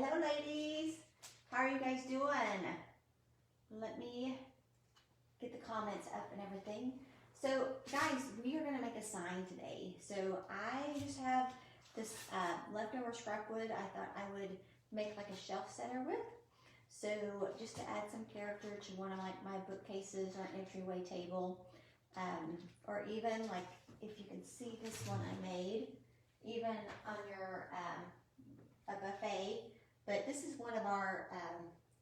Hello ladies, how are you guys doing? Let me get the comments up and everything. So guys, we are gonna make a sign today. So I just have this leftover scrap wood I thought I would make like a shelf setter with. So just to add some character to one of like my bookcases or an entryway table, or even like if you can see this one I made, even on your a buffet. But this is one of our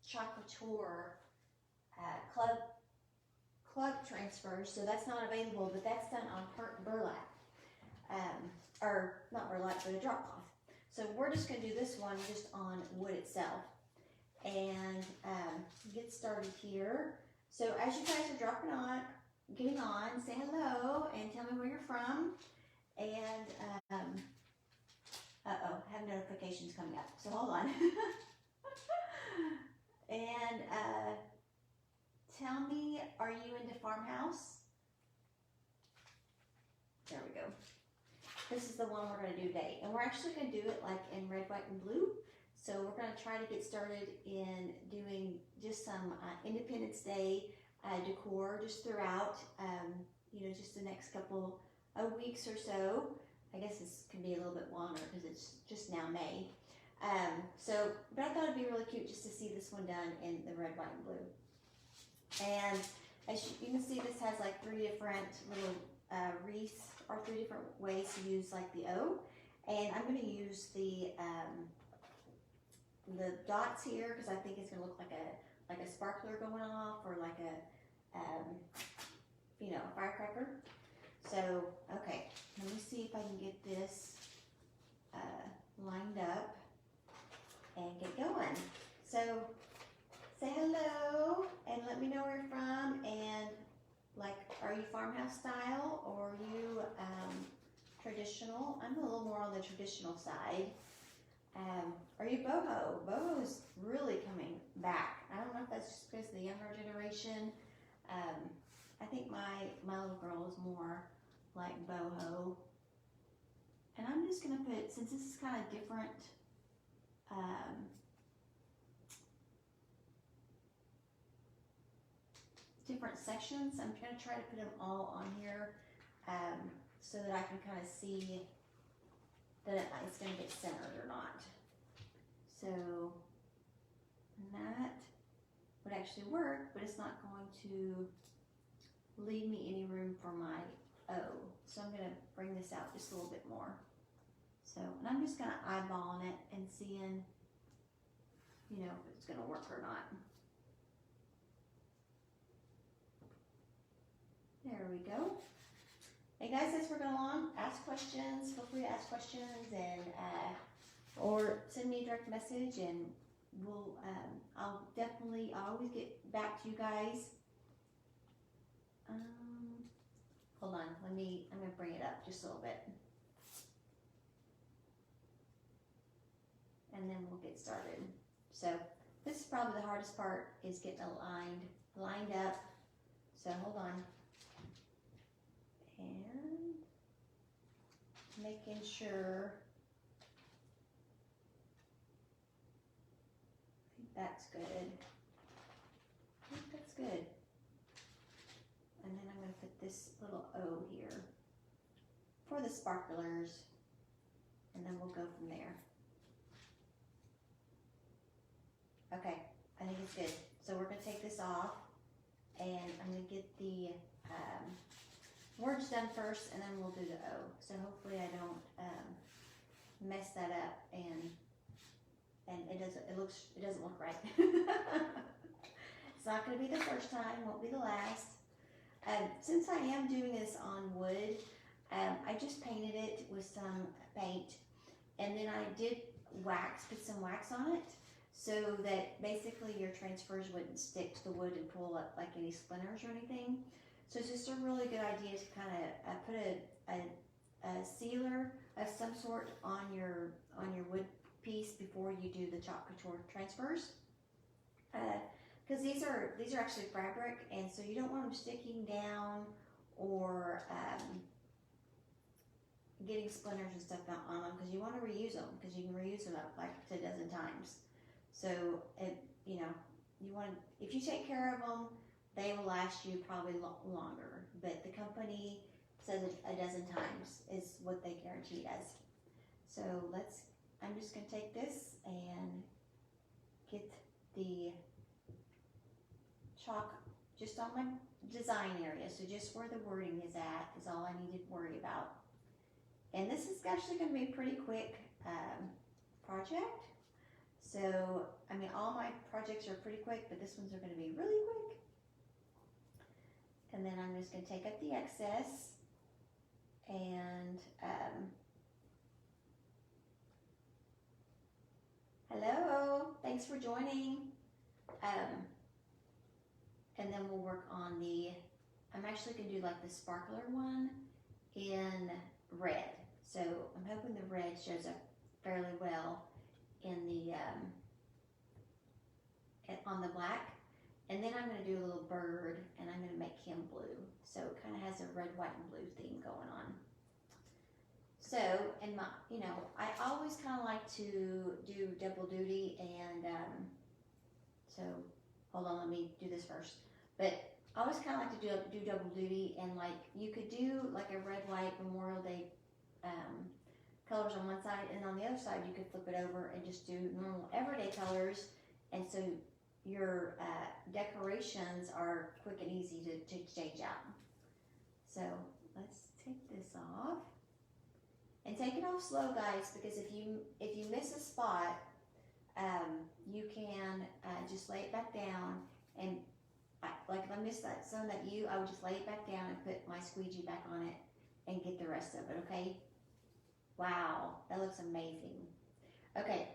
Chalk Couture club transfers, so that's not available, but that's done on burlap, or not burlap, but a drop cloth. So we're just going to do this one just on wood itself, and get started here. So as you guys are getting on, say hello and tell me where you're from, and uh-oh, I have notifications coming up, so hold on. And tell me, are you into Farmhouse? There we go. This is the one we're going to do today. And we're actually going to do it like in red, white, and blue. So we're going to try to get started in doing just some Independence Day decor just throughout, you know, just the next couple of weeks or so. I guess this can be a little bit longer because it's just now May. But I thought it'd be really cute just to see this one done in the red, white, and blue. And as you can see, this has like 3 different little wreaths, or 3 different ways to use like the O. And I'm going to use the dots here because I think it's going to look like a sparkler going off, or like a you know, a firecracker. So, okay, let me see if I can get this lined up and get going. So, say hello and let me know where you're from, and like, are you Farmhouse style or are you traditional? I'm a little more on the traditional side. Are you boho? Boho is really coming back. I don't know if that's just because of the younger generation. I think my little girl is more like boho. And I'm just gonna put, since this is kind of different, different sections, I'm gonna try to put them all on here, so that I can kind of see that it's gonna get centered or not. So that would actually work, but it's not going to leave me any room for my O. So I'm gonna bring this out just a little bit more. So, and I'm just gonna eyeball it and seeing, you know, if it's gonna work or not. There we go. Hey guys, as we're going along, ask questions. Feel free to ask questions, and or send me a direct message, and we'll I'll always get back to you guys. Hold on, I'm gonna bring it up just a little bit, and then we'll get started. So this is probably the hardest part, is getting it lined up. So hold on. And making sure, I think that's good. I think that's good. And then I'm going to put this little O here for the sparklers, and then we'll go from there. Okay, I think it's good. So we're going to take this off, and I'm going to get the words done first, and then we'll do the O. So hopefully I don't mess that up, and it doesn't look right. It's not going to be the first time, won't be the last. Since I am doing this on wood, I just painted it with some paint, and then I did put some wax on it, so that basically your transfers wouldn't stick to the wood and pull up like any splinters or anything. So it's just a really good idea to kind of put a sealer of some sort on your wood piece before you do the Chalk Couture transfers, because these are actually fabric, and so you don't want them sticking down or getting splinters and stuff on them, because you want to reuse them, because you can reuse them up like a dozen times. So, you know, you want to, if you take care of them, they will last you probably longer. But the company says a dozen times is what they guarantee does. So I'm just going to take this and get the chalk just on my design area. So just where the wording is at is all I need to worry about. And this is actually going to be a pretty quick project. So, I mean, all my projects are pretty quick, but this one's are going to be really quick. And then I'm just going to take up the excess and, hello, thanks for joining. And then we'll work on I'm actually going to do like the sparkler one in red. So I'm hoping the red shows up fairly well in the, on the black. And then I'm going to do a little bird, and I'm going to make him blue. So it kind of has a red, white, and blue theme going on. So, and my, you know, I always kind of like to do double duty, and so hold on, let me do this first. But I always kind of like to do double duty, and like you could do like a red, white Memorial Day colors on one side, and on the other side you could flip it over and just do normal everyday colors, and so your decorations are quick and easy to change out. So let's take this off, and take it off slow, guys, because if you miss a spot, you can just lay it back down, and like if I missed some that I would just lay it back down and put my squeegee back on it and get the rest of it. Okay. Wow, that looks amazing. Okay,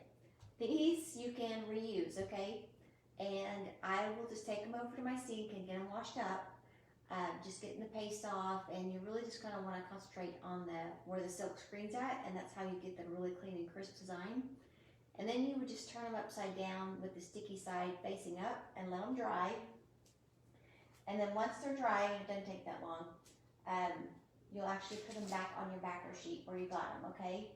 these you can reuse, okay? And I will just take them over to my sink and get them washed up, just getting the paste off, and you really just kind of want to concentrate on where the silk screen's at, and that's how you get the really clean and crisp design. And then you would just turn them upside down with the sticky side facing up and let them dry. And then once they're dry, and it doesn't take that long, you'll actually put them back on your backer sheet where you got them, okay?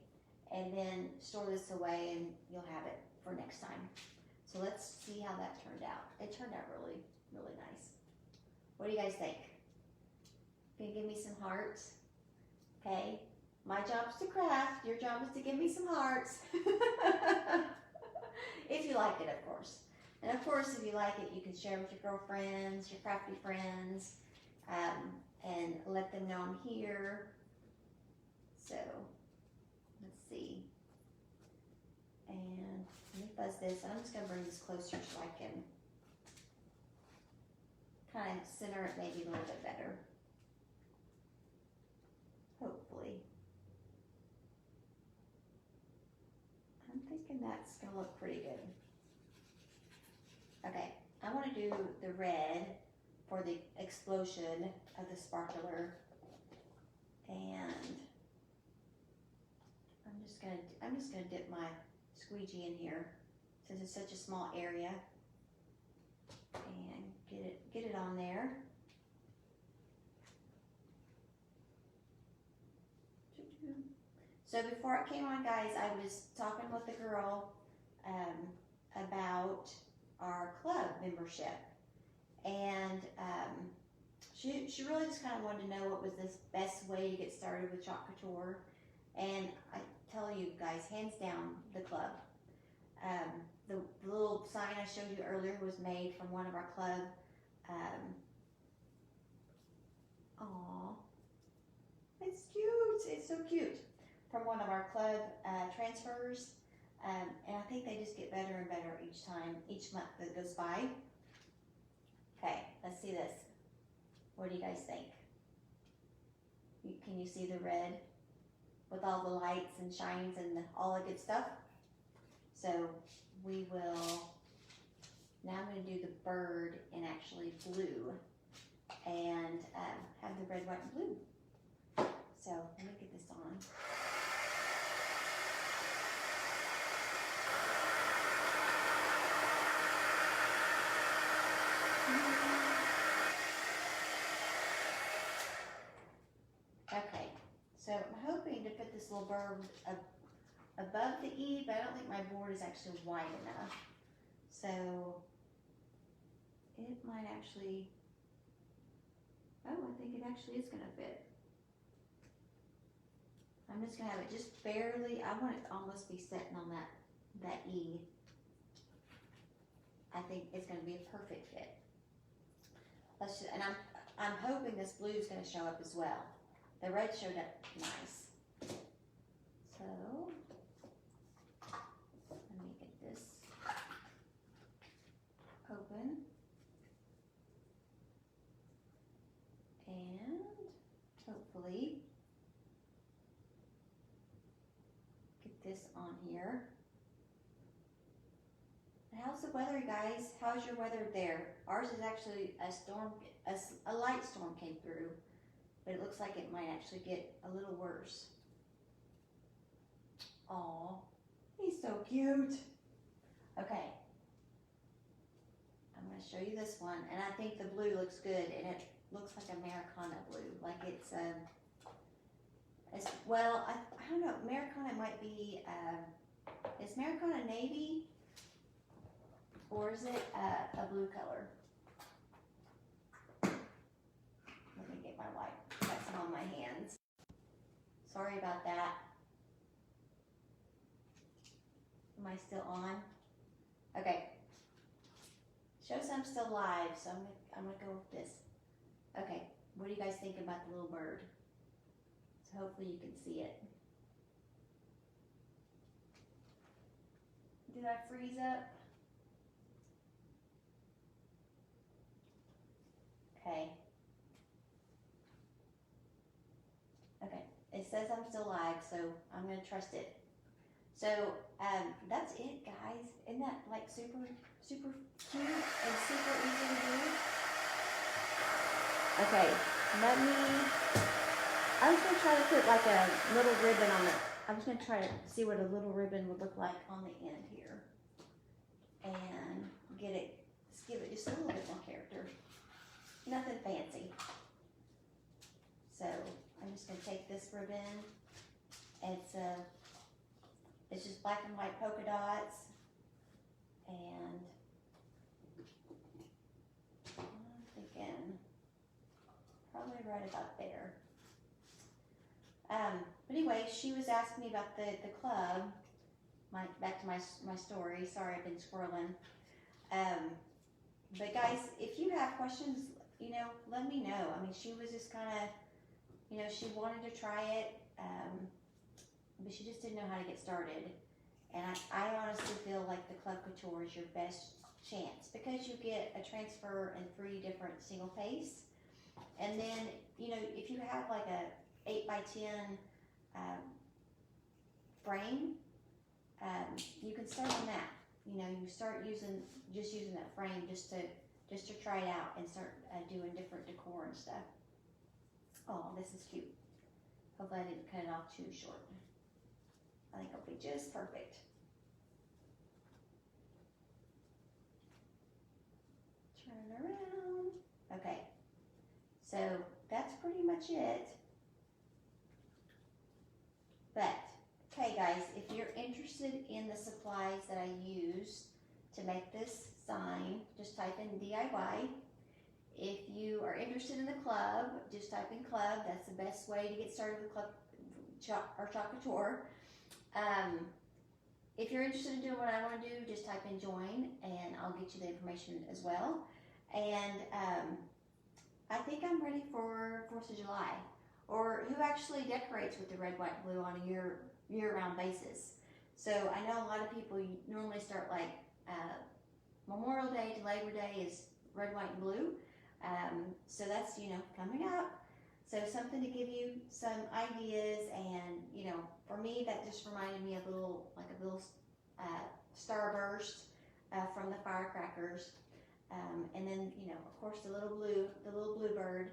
And then store this away, and you'll have it for next time. So let's see how that turned out. It turned out really, really nice. What do you guys think? Can you give me some hearts? Okay, my job's to craft, your job is to give me some hearts. If you like it, of course. And of course, if you like it, you can share it with your girlfriends, your crafty friends, and let them know I'm here. So, let's see. And let me fuzz this. I'm just going to bring this closer so I can kind of center it maybe a little bit better. Hopefully. I'm thinking that's going to look pretty good. Okay, I want to do the red for the explosion of the sparkler, and I'm just gonna dip my squeegee in here since it's such a small area, and get it on there. So before it came on, guys, I was talking with the girl about our club membership, and she really just kind of wanted to know what was the best way to get started with Chalk Couture. And I tell you guys, hands down, the club. The little sign I showed you earlier was made from one of our club. Aw, it's cute. It's so cute. From one of our club transfers. And I think they just get better and better each month that goes by. Okay, let's see this. What do you guys think? Can you see the red with all the lights and shines and all the good stuff? So we will, now I'm going to do the bird in actually blue and have the red, white, and blue. So let me get this on. Okay, so I'm hoping to put little bird above the E, but I don't think my board is actually wide enough. So it might actually, oh, I think it actually is gonna fit. I'm just gonna have it just barely, I want it to almost be sitting on that E. I think it's gonna be a perfect fit. Let's just, and I'm hoping this blue is gonna show up as well. The red showed up nice. So, let me get this open. And hopefully get this on here. How's the weather, guys? How's your weather there? Ours is actually a storm, a light storm came through, but it looks like it might actually get a little worse. Aw, he's so cute. Okay, I'm gonna show you this one, and I think the blue looks good, and it looks like Americana blue, like it's well, I don't know, Americana might be, is Americana navy? Or is it a blue color? Let me get my wipe. Got some on my hands. Sorry about that. Am I still on? Okay. Shows I'm still live, so I'm gonna go with this. Okay. What do you guys think about the little bird? So hopefully you can see it. Did I freeze up? Okay. Okay, it says I'm still live, so I'm gonna trust it. So, that's it, guys. Isn't that like super cute and super easy to do? Okay, I was gonna try to put like a little ribbon on it. I was gonna try to see what a little ribbon would look like on the end here. And give it just a little bit more character. Nothing fancy. So I'm just gonna take this ribbon. It's just black and white polka dots, and I'm thinking probably right about there. But anyway, she was asking me about the club. Back to my story. Sorry, I've been scrolling. But guys, if you have questions, let me know. I mean, she was just kind of, she wanted to try it, but she just didn't know how to get started. And I honestly feel like the Club Couture is your best chance because you get a transfer in 3 different single pace. And then, if you have like a 8x10 frame, you can start on that. You start using that frame just to try it out and start doing different decor and stuff. Oh, this is cute. Hopefully I didn't cut it off too short. I think it'll be just perfect. Turn it around. Okay, so that's pretty much it. But, okay guys, if you're interested in the supplies that I used to make this sign, just type in DIY. If you are interested in the club, just type in club. That's the best way to get started with club or Chalk Couture. If you're interested in doing what I want to do, just type in join and I'll get you the information as well. And I think I'm ready for 4th of July. Or who actually decorates with the red, white, blue on a year-round basis. So I know a lot of people normally start like Memorial Day to Labor Day is red, white, and blue. So that's, coming up. So something to give you some ideas, and, for me, that just reminded me of a little starburst from the firecrackers. And then, of course, the little blue bird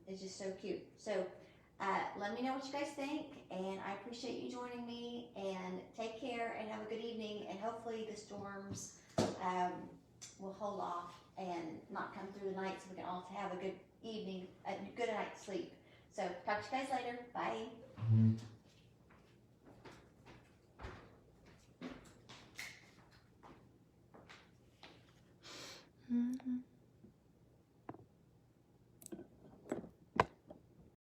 is just so cute. So let me know what you guys think, and I appreciate you joining me, and take care and have a good evening, and hopefully the storms will hold off and not come through the night so we can all have a good evening, a good night's sleep. So talk to you guys later. Bye. Mm-hmm.